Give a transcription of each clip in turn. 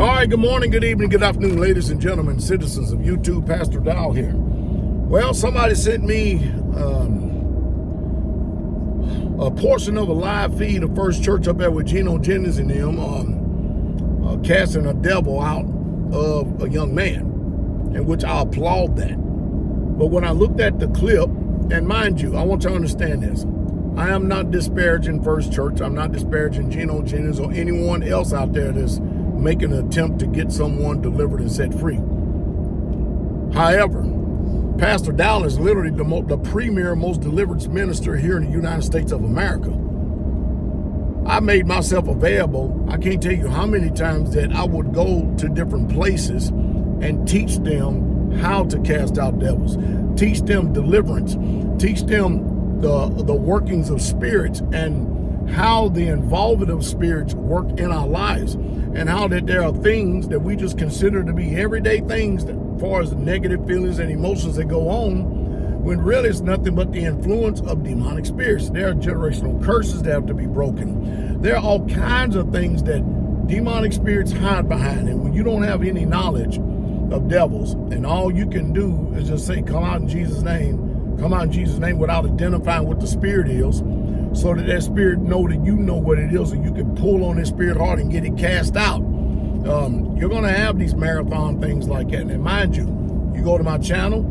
All right, good morning, good evening, good afternoon, ladies and gentlemen, citizens of YouTube. Pastor Dow here. Well, somebody sent me a portion of a live feed of First Church up there with Gino, Jennings and them casting a devil out of a young man, in which I applaud that. But when I looked at the clip, and mind you, I want you to understand this. I am not disparaging First Church. I'm not disparaging Gino, Jennings, or anyone else out there that's making an attempt to get someone delivered and set free. However, Pastor Dow is literally the premier, most deliverance minister here in the United States of America. I made myself available. I can't tell you how many times that I would go to different places and teach them how to cast out devils, teach them deliverance, teach them the workings of spirits and how the involvement of spirits work in our lives, and how that there are things that we just consider to be everyday things that, as far as the negative feelings and emotions that go on, when really it's nothing but the influence of demonic spirits. There are generational curses that have to be broken. There are all kinds of things that demonic spirits hide behind. And when you don't have any knowledge of devils, and all you can do is just say, come out in Jesus' name, come out in Jesus' name, without identifying what the spirit is, so that that spirit know that you know what it is, and you can pull on that spirit hard and get it cast out. You're going to have these marathon things like that. And mind you, you go to my channel,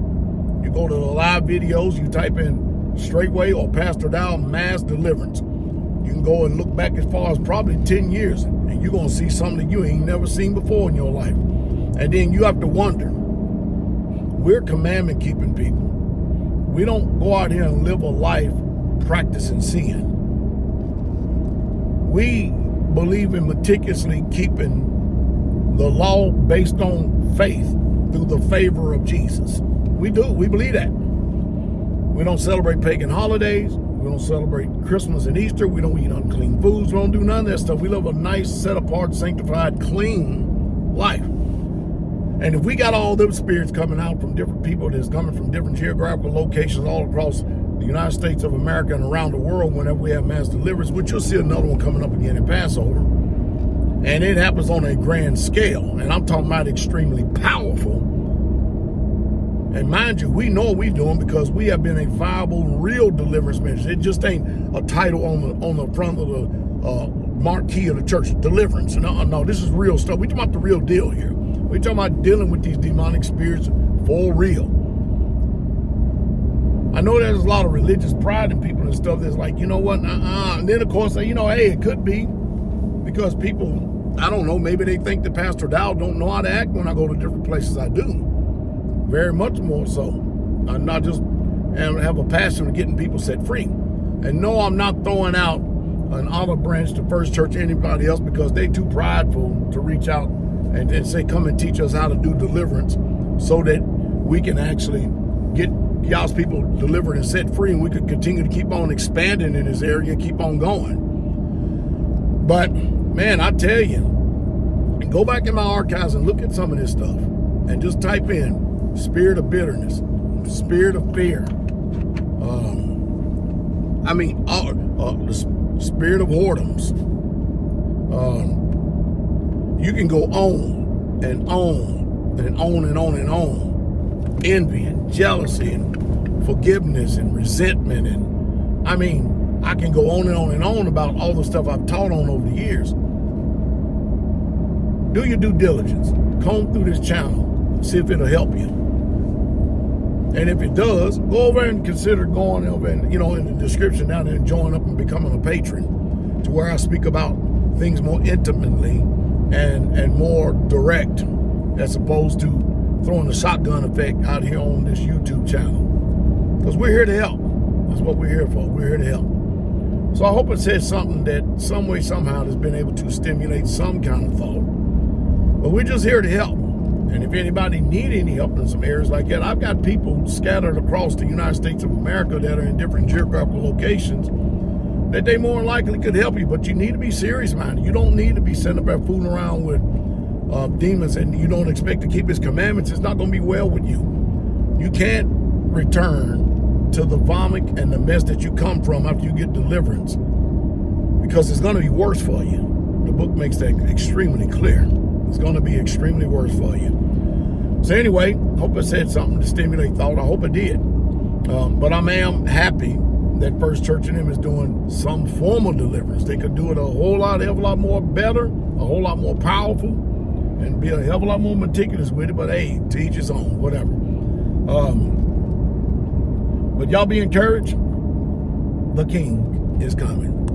you go to the live videos, you type in Straightway or Pastor Dow Mass Deliverance. You can go and look back as far as probably 10 years, and you're going to see something that you ain't never seen before in your life. And then you have to wonder, we're commandment keeping people. We don't go out here and live a life practicing sin. We believe in meticulously keeping the law based on faith through the favor of Jesus. We do. We believe that. We don't celebrate pagan holidays. We don't celebrate Christmas and Easter. We don't eat unclean foods. We don't do none of that stuff. We live a nice, set apart, sanctified, clean life. And if we got all them spirits coming out from different people that's coming from different geographical locations all across the United States of America and around the world, whenever we have mass deliverance, which you'll see another one coming up again in Passover. And it happens on a grand scale. And I'm talking about extremely powerful. And mind you, we know what we're doing because we have been a viable, real deliverance ministry. It just ain't a title on the front of the marquee of the church, deliverance. No, this is real stuff. We're talking about the real deal here. We're talking about dealing with these demonic spirits for real. I know there's a lot of religious pride in people and stuff that's like, you know what, And then, of course, you know, hey, it could be because people, I don't know, maybe they think that Pastor Dow don't know how to act when I go to different places. I do. Very much more so. I'm not just have a passion for getting people set free. And no, I'm not throwing out an olive branch to First Church or anybody else because they too prideful to reach out and say, come and teach us how to do deliverance so that we can actually get y'all's people delivered and set free, and we could continue to keep on expanding in this area and keep on going. But man, I tell you, go back in my archives and look at some of this stuff and just type in spirit of bitterness, spirit of fear, the spirit of whoredoms. You can go on and on and on and on and on. Envy and jealousy and forgiveness and resentment. And I can go on and on and on about all the stuff I've taught on over the years. Do your due diligence. Comb through this channel. See if it'll help you. And if it does, go over and consider going over and, in the description down there and join up and becoming a patron, to where I speak about things more intimately and more direct, as opposed to throwing the shotgun effect out here on this YouTube channel. Because we're here to help. That's what we're here for. We're here to help. So I hope it says something that some way, somehow has been able to stimulate some kind of thought. But we're just here to help. And if anybody need any help in some areas like that, I've got people scattered across the United States of America that are in different geographical locations that they more than likely could help you. But you need to be serious minded. You don't need to be sitting up there fooling around with demons and you don't expect to keep his commandments. It's not going to be well with you. You can't return to the vomit and the mess that you come from after you get deliverance, because it's going to be worse for you. The book makes that extremely clear. It's going to be extremely worse for you. So anyway, hope I said something to stimulate thought. I hope I did. But I am happy that First Church in them is doing some form of deliverance. They could do it a whole lot more better, a whole lot more powerful, and be a hell of a lot more meticulous with it. But hey, to each his own, whatever. But y'all be encouraged. The King is coming.